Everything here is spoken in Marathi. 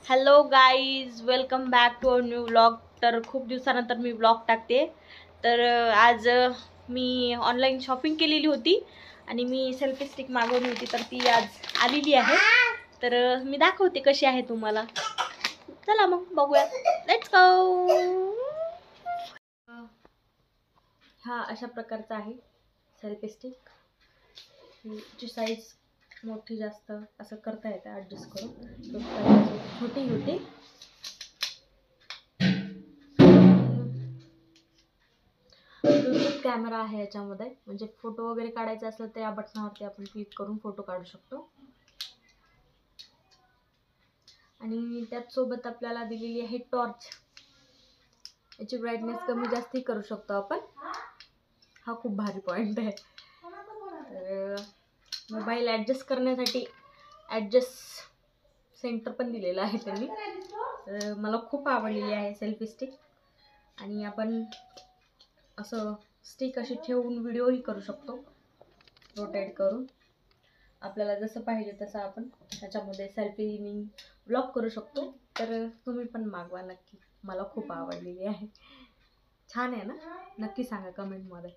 Hello guys, welcome back to our new vlog. तर खूप दिवसानंतर मी व्लॉग टाकते. तर आज मी ऑनलाईन शॉपिंग केलेली होती आणि मी सेल्फी स्टिक मागवली होती, तर ती आज आलेली आहे. तर मी दाखवते कशी आहे तुम्हाला. चला मग बघूया, लेट्स गो. हा अशा प्रकारचा आहे सेल्फी स्टिक. ची साईज मोठी जास्त असं करता येतं ॲडजस्ट करून. छोटी होती. ब्लूटूथ कॅमेरा आहे याच्यामध्ये, म्हणजे फोटो वगैरे काढायचा असलं तर या बटनावरती आपण क्लिक करून फोटो काढू शकतो. आणि त्याच सोबत आपल्याला दिलेली आहे टॉर्च. याची ब्राईटनेस कमी जास्ती करू शकतो आपण. हा खूप भारी पॉइंट आहे. तर मोबाईल ॲडजस्ट करण्यासाठी ॲडजस्ट सेंटर पण दिलेलं आहे त्यांनी. तर मला खूप आवडलेली आहे सेल्फी स्टिक. आणि आपण असं स्टिक अशी ठेवून व्हिडिओही करू शकतो रोटेट करून. आपल्याला जसं पाहिजे तसं आपण त्याच्यामध्ये सेल्फी ब्लॉग करू शकतो. तर तुम्ही पण मागवा नक्की, मला खूप आवडलेली आहे. छान आहे ना? नक्की सांगा कमेंटमध्ये.